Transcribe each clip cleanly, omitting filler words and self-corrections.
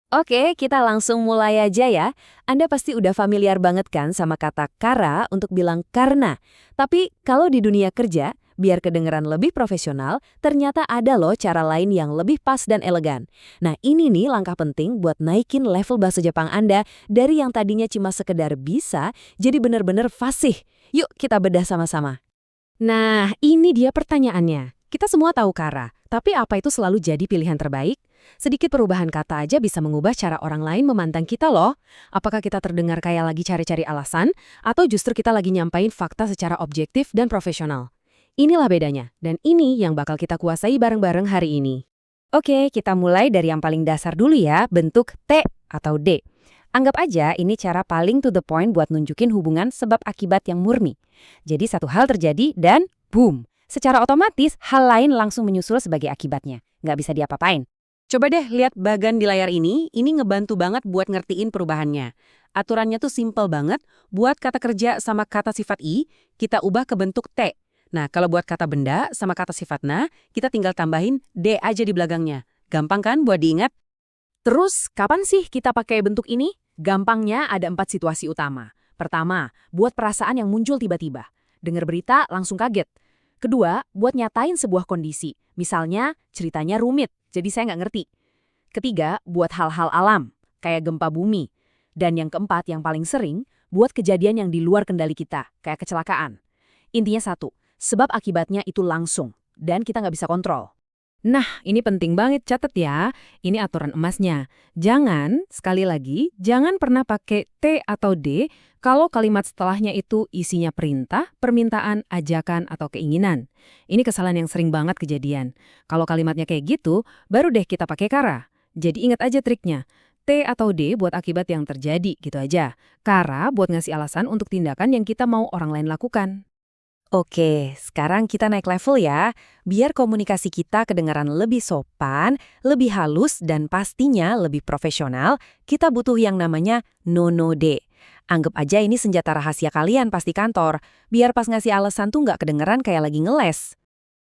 Oke, kita langsung mulai aja ya. Anda pasti udah familiar banget kan sama kata kara untuk bilang karena. Tapi kalau di dunia kerja, biar kedengeran lebih profesional, ternyata ada loh cara lain yang lebih pas dan elegan. Nah ini nih langkah penting buat naikin level bahasa Jepang Anda dari yang tadinya cuma sekedar bisa, jadi bener-bener fasih. Yuk kita bedah sama-sama. Nah, ini dia pertanyaannya. Kita semua tahu kara, tapi apa itu selalu jadi pilihan terbaik? Sedikit perubahan kata aja bisa mengubah cara orang lain memandang kita loh. Apakah kita terdengar kayak lagi cari-cari alasan, atau justru kita lagi nyampain fakta secara objektif dan profesional? Inilah bedanya, dan ini yang bakal kita kuasai bareng-bareng hari ini. Oke, kita mulai dari yang paling dasar dulu ya, bentuk T atau D. Anggap aja ini cara paling to the point buat nunjukin hubungan sebab akibat yang murni. Jadi satu hal terjadi dan boom. Secara otomatis, hal lain langsung menyusul sebagai akibatnya. Nggak bisa diapa-apain. Coba deh lihat bagan di layar ini ngebantu banget buat ngertiin perubahannya. Aturannya tuh simple banget, buat kata kerja sama kata sifat i, kita ubah ke bentuk T. Nah, kalau buat kata benda sama kata sifat na, kita tinggal tambahin D aja di belakangnya. Gampang kan buat diingat? Terus, kapan sih kita pakai bentuk ini? Gampangnya ada 4 situasi utama. Pertama, buat perasaan yang muncul tiba-tiba. Dengar berita, langsung kaget. Kedua, buat nyatain sebuah kondisi. Misalnya, ceritanya rumit, jadi saya nggak ngerti. Ketiga, buat hal-hal alam, kayak gempa bumi. Dan yang keempat, yang paling sering, buat kejadian yang di luar kendali kita, kayak kecelakaan. Intinya satu, sebab akibatnya itu langsung, dan kita nggak bisa kontrol. Nah, ini penting banget, catat ya. Ini aturan emasnya. Jangan, sekali lagi, jangan pernah pakai T atau D kalau kalimat setelahnya itu isinya perintah, permintaan, ajakan, atau keinginan. Ini kesalahan yang sering banget kejadian. Kalau kalimatnya kayak gitu, baru deh kita pakai kara. Jadi ingat aja triknya. T atau D buat akibat yang terjadi, gitu aja. Kara buat ngasih alasan untuk tindakan yang kita mau orang lain lakukan. Oke, sekarang kita naik level ya. Biar komunikasi kita kedengaran lebih sopan, lebih halus, dan pastinya lebih profesional, kita butuh yang namanya nonode. Anggap aja ini senjata rahasia kalian pas di kantor, biar pas ngasih alasan tuh nggak kedengeran kayak lagi ngeles.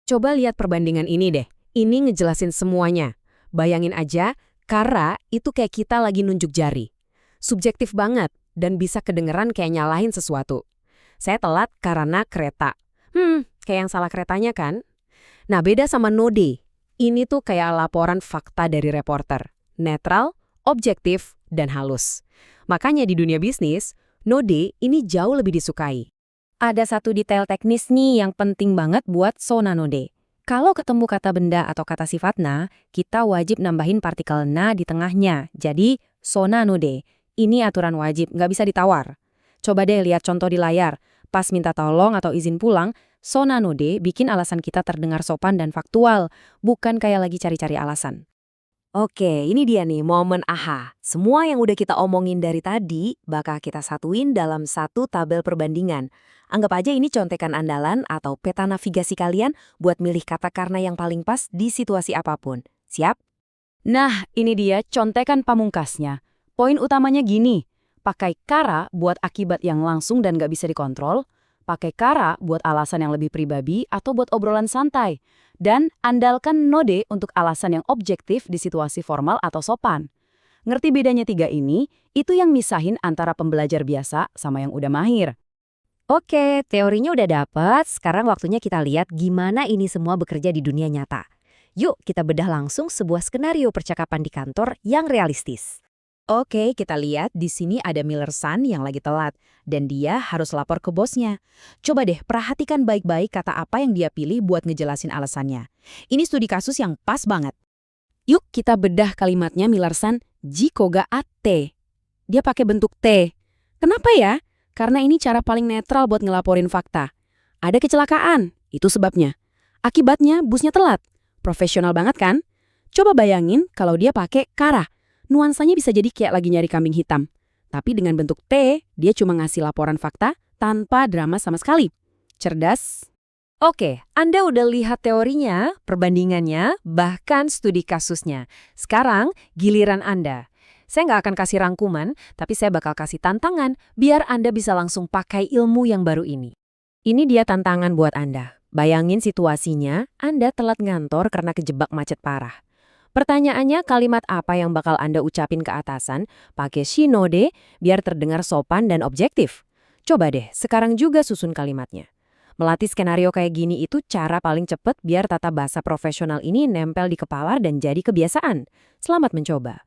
Coba lihat perbandingan ini deh. Ini ngejelasin semuanya. Bayangin aja, kara itu kayak kita lagi nunjuk jari. Subjektif banget, dan bisa kedengeran kayak nyalahin sesuatu. Saya telat karena kereta. Kayak yang salah keretanya kan? Nah, beda sama node. Ini tuh kayak laporan fakta dari reporter. Netral, objektif, dan halus. Makanya di dunia bisnis, node ini jauh lebih disukai. Ada satu detail teknis nih yang penting banget buat sonanode. Kalau ketemu kata benda atau kata sifat na, kita wajib nambahin partikel na di tengahnya. Jadi, sonanode. Ini aturan wajib, nggak bisa ditawar. Coba deh lihat contoh di layar. Pas minta tolong atau izin pulang, sonanode bikin alasan kita terdengar sopan dan faktual, bukan kayak lagi cari-cari alasan. Oke, ini dia nih momen aha. Semua yang udah kita omongin dari tadi bakal kita satuin dalam satu tabel perbandingan. Anggap aja ini contekan andalan atau peta navigasi kalian buat milih kata karena yang paling pas di situasi apapun. Siap? Nah, ini dia contekan pamungkasnya. Poin utamanya gini, pakai kara buat akibat yang langsung dan nggak bisa dikontrol, pakai kara buat alasan yang lebih pribadi atau buat obrolan santai, dan andalkan node untuk alasan yang objektif di situasi formal atau sopan. Ngerti bedanya tiga ini, itu yang misahin antara pembelajar biasa sama yang udah mahir. Oke, teorinya udah dapet. Sekarang waktunya kita lihat gimana ini semua bekerja di dunia nyata. Yuk kita bedah langsung sebuah skenario percakapan di kantor yang realistis. Oke, kita lihat di sini ada Miller-san yang lagi telat, dan dia harus lapor ke bosnya. Coba deh perhatikan baik-baik kata apa yang dia pilih buat ngejelasin alasannya. Ini studi kasus yang pas banget. Yuk kita bedah kalimatnya Miller-san, jiko ga atte. Dia pakai bentuk T. Kenapa ya? Karena ini cara paling netral buat ngelaporin fakta. Ada kecelakaan, itu sebabnya. Akibatnya busnya telat. Profesional banget kan? Coba bayangin kalau dia pakai kara. Nuansanya bisa jadi kayak lagi nyari kambing hitam. Tapi dengan bentuk T, dia cuma ngasih laporan fakta tanpa drama sama sekali. Cerdas? Oke, Anda udah lihat teorinya, perbandingannya, bahkan studi kasusnya. Sekarang giliran Anda. Saya nggak akan kasih rangkuman, tapi saya bakal kasih tantangan biar Anda bisa langsung pakai ilmu yang baru ini. Ini dia tantangan buat Anda. Bayangin situasinya, Anda telat ngantor karena kejebak macet parah. Pertanyaannya, kalimat apa yang bakal Anda ucapin ke atasan pakai shinode biar terdengar sopan dan objektif? Coba deh, sekarang juga susun kalimatnya. Melatih skenario kayak gini itu cara paling cepet biar tata bahasa profesional ini nempel di kepala dan jadi kebiasaan. Selamat mencoba.